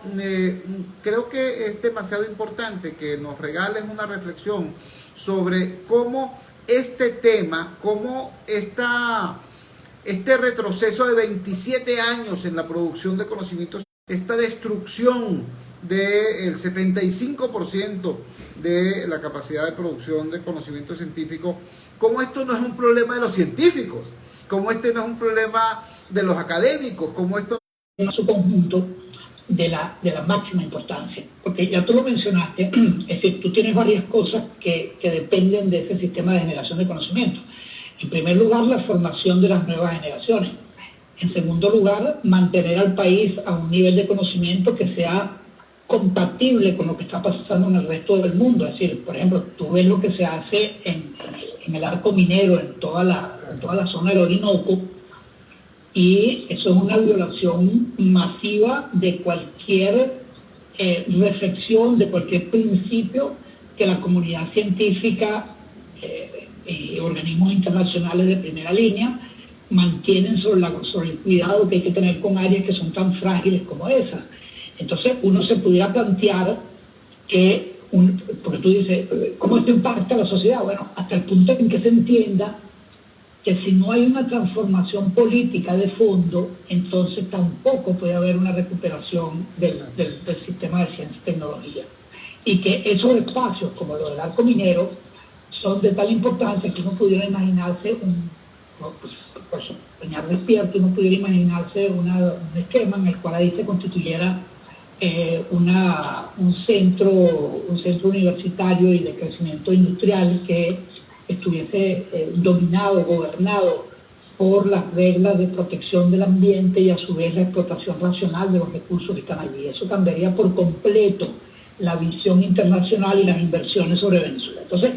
creo que es demasiado importante que nos regales una reflexión sobre cómo este tema, cómo este retroceso de 27 años en la producción de conocimientos, esta destrucción del 75% de la capacidad de producción de conocimiento científico, cómo esto no es un problema de los científicos, cómo este no es un problema de los académicos, cómo esto en su conjunto de la máxima importancia, porque ya tú lo mencionaste, es decir, tú tienes varias cosas que dependen de ese sistema de generación de conocimiento. En primer lugar, la formación de las nuevas generaciones. En segundo lugar, mantener al país a un nivel de conocimiento que sea compatible con lo que está pasando en el resto del mundo. Es decir, por ejemplo, tú ves lo que se hace en el arco minero, en toda la zona del Orinoco, y eso es una violación masiva de cualquier reflexión, de cualquier principio que la comunidad científica y organismos internacionales de primera línea mantienen sobre el cuidado que hay que tener con áreas que son tan frágiles como esas. Entonces uno se pudiera plantear que, porque tú dices, ¿cómo esto impacta a la sociedad? Bueno, hasta el punto en que se entienda que si no hay una transformación política de fondo, entonces tampoco puede haber una recuperación del sistema de ciencia y tecnología. Y que esos espacios, como los del arco minero, son de tal importancia que uno pudiera imaginarse por soñar despierto, uno pudiera imaginarse un esquema en el cual ahí se constituyera un centro universitario y de crecimiento industrial que estuviese dominado, gobernado por las reglas de protección del ambiente y a su vez la explotación racional de los recursos que están allí. Eso cambiaría por completo la visión internacional y las inversiones sobre Venezuela. Entonces,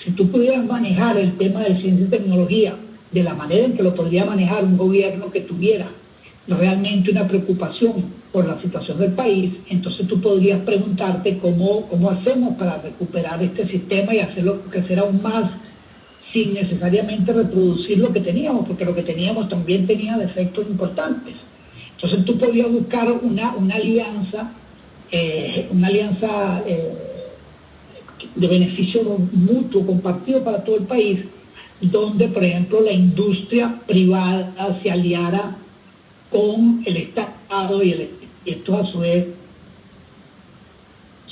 si tú pudieras manejar el tema de ciencia y tecnología de la manera en que lo podría manejar un gobierno que tuviera realmente una preocupación por la situación del país, entonces tú podrías preguntarte cómo hacemos para recuperar este sistema y hacerlo crecer aún más sin necesariamente reproducir lo que teníamos, porque lo que teníamos también tenía defectos importantes. Entonces tú podrías buscar una alianza de beneficio mutuo, compartido para todo el país, donde, por ejemplo, la industria privada se aliara con el Estado y esto a su vez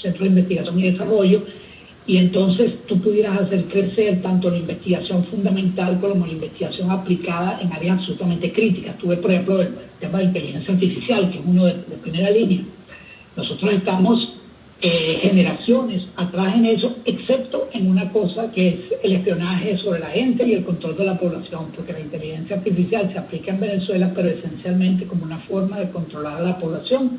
Centro de Investigación y Desarrollo, y entonces tú pudieras hacer crecer tanto la investigación fundamental como la investigación aplicada en áreas absolutamente críticas. Tú ves, por ejemplo, el tema de inteligencia artificial, que es uno de primera línea. Nosotros estamos generaciones atrás en eso, excepto en una cosa que es el espionaje sobre la gente y el control de la población, porque la inteligencia artificial se aplica en Venezuela, pero esencialmente como una forma de controlar a la población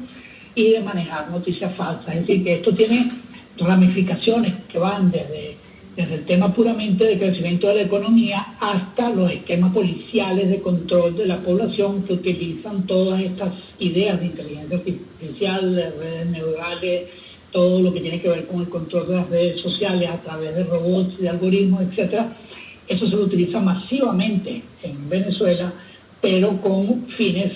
y de manejar noticias falsas. Es decir, que esto tiene ramificaciones que van desde el tema puramente de crecimiento de la economía hasta los esquemas policiales de control de la población que utilizan todas estas ideas de inteligencia artificial, de redes neurales, todo lo que tiene que ver con el control de las redes sociales a través de robots, de algoritmos, etcétera. Eso se lo utiliza masivamente en Venezuela, pero con fines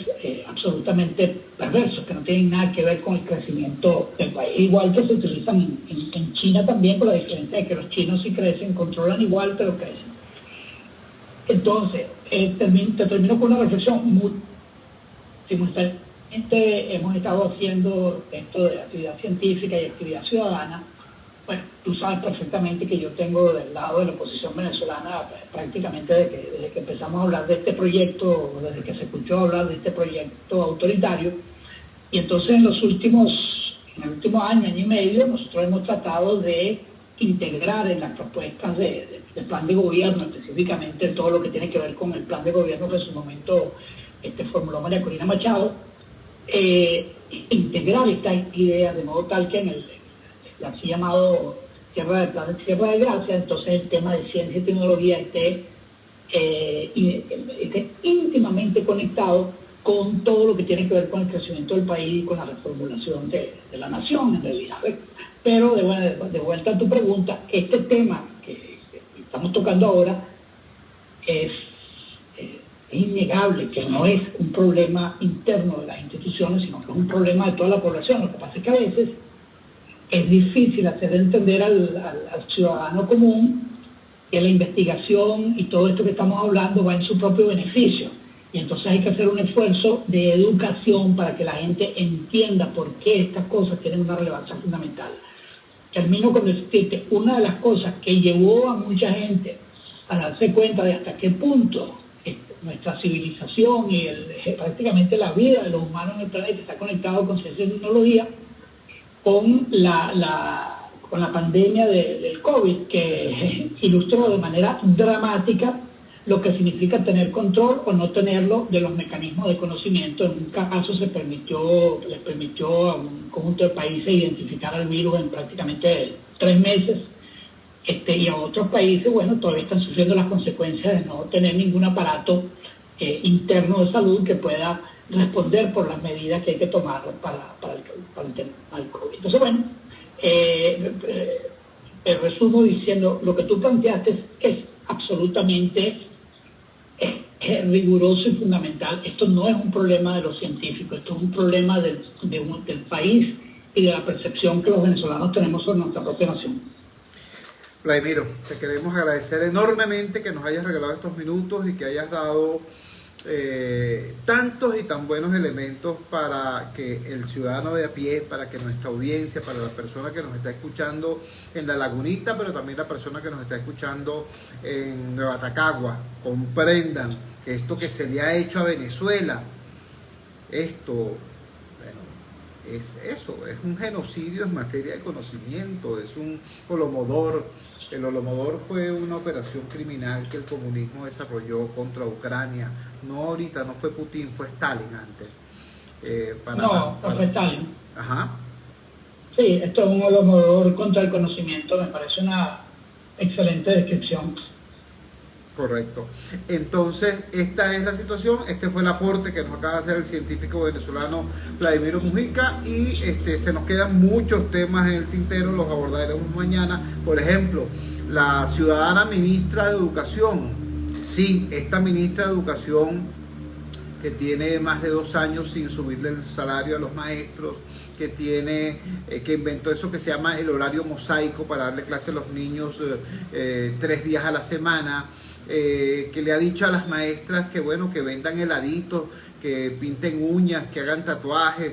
absolutamente perversos, que no tienen nada que ver con el crecimiento del país. Igual que se utilizan en China también, con la diferencia de que los chinos sí crecen, controlan igual, pero crecen. Entonces, te termino con una reflexión muy simultánea. Hemos estado haciendo esto de actividad científica y actividad ciudadana. Bueno, tú sabes perfectamente que yo tengo del lado de la oposición venezolana prácticamente desde que empezamos a hablar de este proyecto, desde que se escuchó hablar de este proyecto autoritario. Y entonces en el último año y medio, nosotros hemos tratado de integrar en las propuestas del plan de gobierno, específicamente todo lo que tiene que ver con el plan de gobierno que en su momento formuló María Corina Machado, integrar esta idea de modo tal que en el así llamado Tierra de Gracia, entonces el tema de ciencia y tecnología esté íntimamente conectado con todo lo que tiene que ver con el crecimiento del país y con la reformulación de la nación, en realidad. Pero de vuelta a tu pregunta, este tema que estamos tocando ahora es innegable que no es un problema interno de las instituciones, sino que es un problema de toda la población. Lo que pasa es que a veces es difícil hacer entender al ciudadano común que la investigación y todo esto que estamos hablando va en su propio beneficio. Y entonces hay que hacer un esfuerzo de educación para que la gente entienda por qué estas cosas tienen una relevancia fundamental. Termino con decirte, una de las cosas que llevó a mucha gente a darse cuenta de hasta qué punto nuestra civilización y prácticamente la vida de los humanos en el planeta está conectado con ciencia y tecnología, con la pandemia del COVID, que ilustró de manera dramática lo que significa tener control o no tenerlo de los mecanismos de conocimiento. En un caso les permitió a un conjunto de países identificar el virus en prácticamente 3 meses, y a otros países, bueno, todavía están sufriendo las consecuencias de no tener ningún aparato interno de salud que pueda responder por las medidas que hay que tomar para el tema del COVID. Entonces, bueno, resumo diciendo, lo que tú planteaste es absolutamente riguroso y fundamental. Esto no es un problema de los científicos, esto es un problema del país y de la percepción que los venezolanos tenemos sobre nuestra propia nación. Vladimiro, te queremos agradecer enormemente que nos hayas regalado estos minutos y que hayas dado tantos y tan buenos elementos para que el ciudadano de a pie, para que nuestra audiencia, para la persona que nos está escuchando en La Lagunita, pero también la persona que nos está escuchando en Nueva Tacagua, comprendan que esto que se le ha hecho a Venezuela, esto, bueno, es eso, es un genocidio en materia de conocimiento, es un Holodomor. El Holodomor fue una operación criminal que el comunismo desarrolló contra Ucrania. No ahorita, no fue Putin, fue Stalin antes. Fue Stalin. Ajá. Sí, esto es un Holodomor contra el conocimiento, me parece una excelente descripción. Correcto. Entonces, esta es la situación. Este fue el aporte que nos acaba de hacer el científico venezolano Vladimiro Mujica, y se nos quedan muchos temas en el tintero, los abordaremos mañana. Por ejemplo, la ciudadana ministra de Educación. Sí, esta ministra de Educación que tiene más de 2 años sin subirle el salario a los maestros, que inventó eso que se llama el horario mosaico para darle clase a los niños 3 días a la semana, que le ha dicho a las maestras que bueno, que vendan heladitos, que pinten uñas, que hagan tatuajes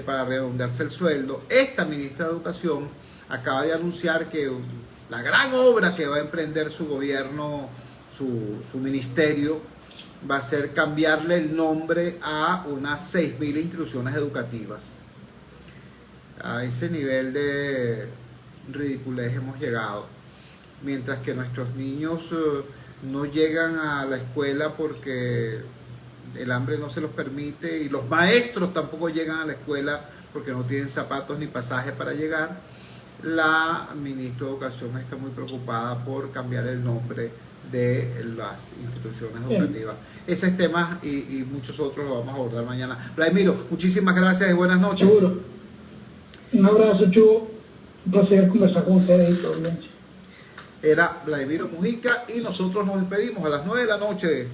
para redondearse el sueldo. Esta ministra de Educación acaba de anunciar que la gran obra que va a emprender su gobierno, su ministerio, va a ser cambiarle el nombre a unas 6.000 instituciones educativas. A ese nivel de ridiculez hemos llegado. Mientras que nuestros niños no llegan a la escuela porque el hambre no se los permite, y los maestros tampoco llegan a la escuela porque no tienen zapatos ni pasaje para llegar, la ministra de Educación está muy preocupada por cambiar el nombre de las instituciones educativas. Ese es tema y muchos otros lo vamos a abordar mañana. Vladimiro, muchísimas gracias y buenas noches. Seguro. Un abrazo, Chugo. Un placer conversar con ustedes y todo bien. Era Vladimiro Mujica y nosotros nos despedimos a las 9 de la noche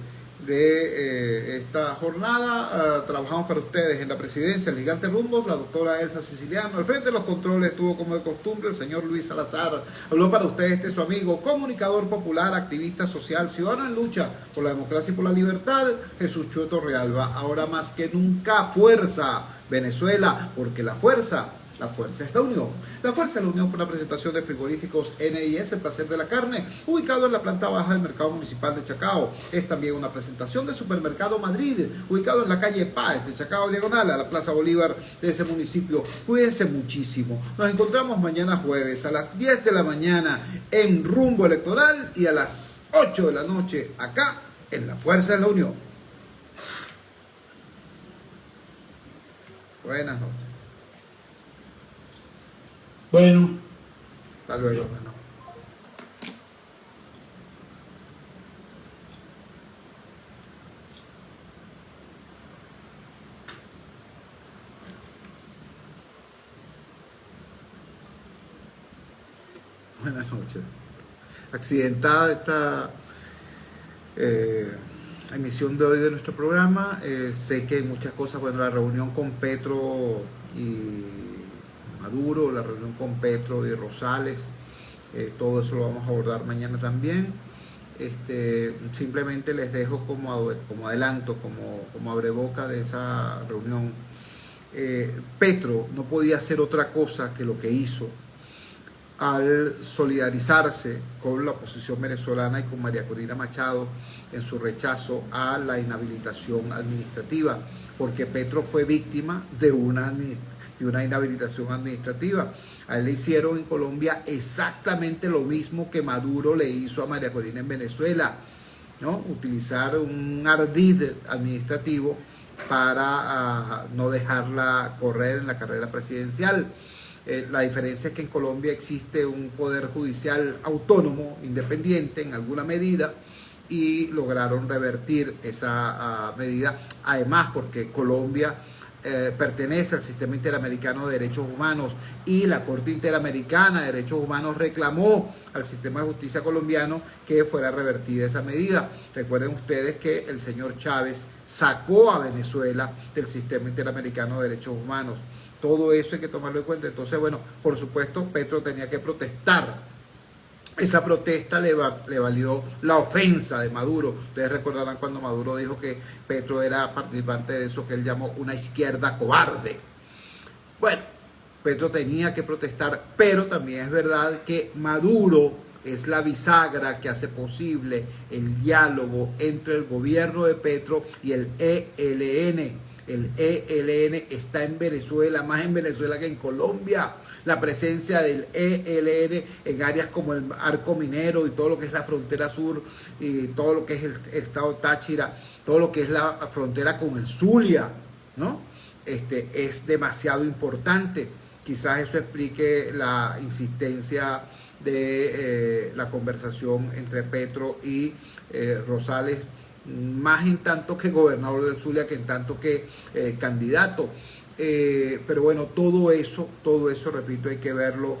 de esta jornada. Trabajamos para ustedes en la presidencia, el Gigante Rumbos, la doctora Elsa Siciliano. Al frente de los controles estuvo como de costumbre el señor Luis Salazar. Habló para ustedes su amigo, comunicador popular, activista social, ciudadano en lucha por la democracia y por la libertad, Jesús Chueto Realba. Ahora más que nunca, fuerza Venezuela, porque la fuerza es la unión. La fuerza de la unión fue una presentación de frigoríficos NIS, el placer de la carne, ubicado en la planta baja del mercado municipal de Chacao. Es también una presentación de Supermercado Madrid, ubicado en la calle Páez de Chacao, diagonal a la Plaza Bolívar de ese municipio. Cuídense muchísimo. Nos encontramos mañana jueves a las 10 de la mañana en Rumbo Electoral y a las 8 de la noche acá en la fuerza de la unión. Buenas noches. Bueno. Hasta luego, hermano. Buenas noches. Accidentada esta emisión de hoy de nuestro programa. Sé que hay muchas cosas. Bueno, la reunión con Petro y Maduro, la reunión con Petro y Rosales, todo eso lo vamos a abordar mañana también. Simplemente les dejo como adelanto, como abreboca de esa reunión. Petro no podía hacer otra cosa que lo que hizo al solidarizarse con la oposición venezolana y con María Corina Machado en su rechazo a la inhabilitación administrativa, porque Petro fue víctima de una inhabilitación administrativa. A él le hicieron en Colombia exactamente lo mismo que Maduro le hizo a María Corina en Venezuela, ¿no? Utilizar un ardid administrativo para no dejarla correr en la carrera presidencial. La diferencia es que en Colombia existe un poder judicial autónomo, independiente en alguna medida, y lograron revertir esa medida. Además, porque Colombia pertenece al Sistema Interamericano de Derechos Humanos y la Corte Interamericana de Derechos Humanos reclamó al sistema de justicia colombiano que fuera revertida esa medida. Recuerden ustedes que el señor Chávez sacó a Venezuela del Sistema Interamericano de Derechos Humanos. Todo eso hay que tomarlo en cuenta. Entonces, bueno, por supuesto, Petro tenía que protestar. Esa protesta le valió la ofensa de Maduro. Ustedes recordarán cuando Maduro dijo que Petro era participante de eso que él llamó una izquierda cobarde. Bueno, Petro tenía que protestar, pero también es verdad que Maduro es la bisagra que hace posible el diálogo entre el gobierno de Petro y el ELN. El ELN está en Venezuela, más en Venezuela que en Colombia. La presencia del ELN en áreas como el Arco Minero y todo lo que es la frontera sur y todo lo que es el estado Táchira, todo lo que es la frontera con el Zulia, ¿no? Es demasiado importante. Quizás eso explique la insistencia de la conversación entre Petro y Rosales, más en tanto que gobernador del Zulia que en tanto que candidato. Pero bueno, todo eso, repito, hay que verlo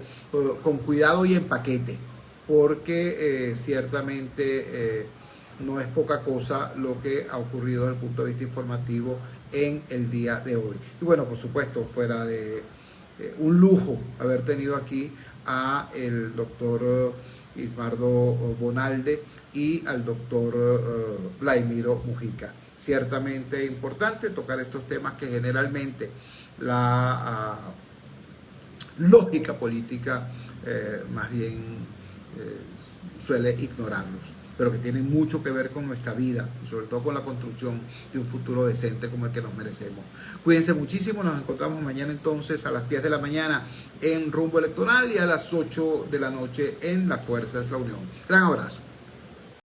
con cuidado y en paquete, porque ciertamente no es poca cosa lo que ha ocurrido desde el punto de vista informativo en el día de hoy. Y bueno, por supuesto, fuera de un lujo haber tenido aquí a el doctor Ismardo Bonalde y al doctor Vladimiro Mujica. Ciertamente importante tocar estos temas que generalmente la lógica política más bien suele ignorarlos. pero que tienen mucho que ver con nuestra vida y sobre todo con la construcción de un futuro decente como el que nos merecemos. Cuídense muchísimo, nos encontramos mañana entonces a las 10 de la mañana en Rumbo Electoral y a las 8 de la noche en La Fuerza es la Unión. Gran abrazo.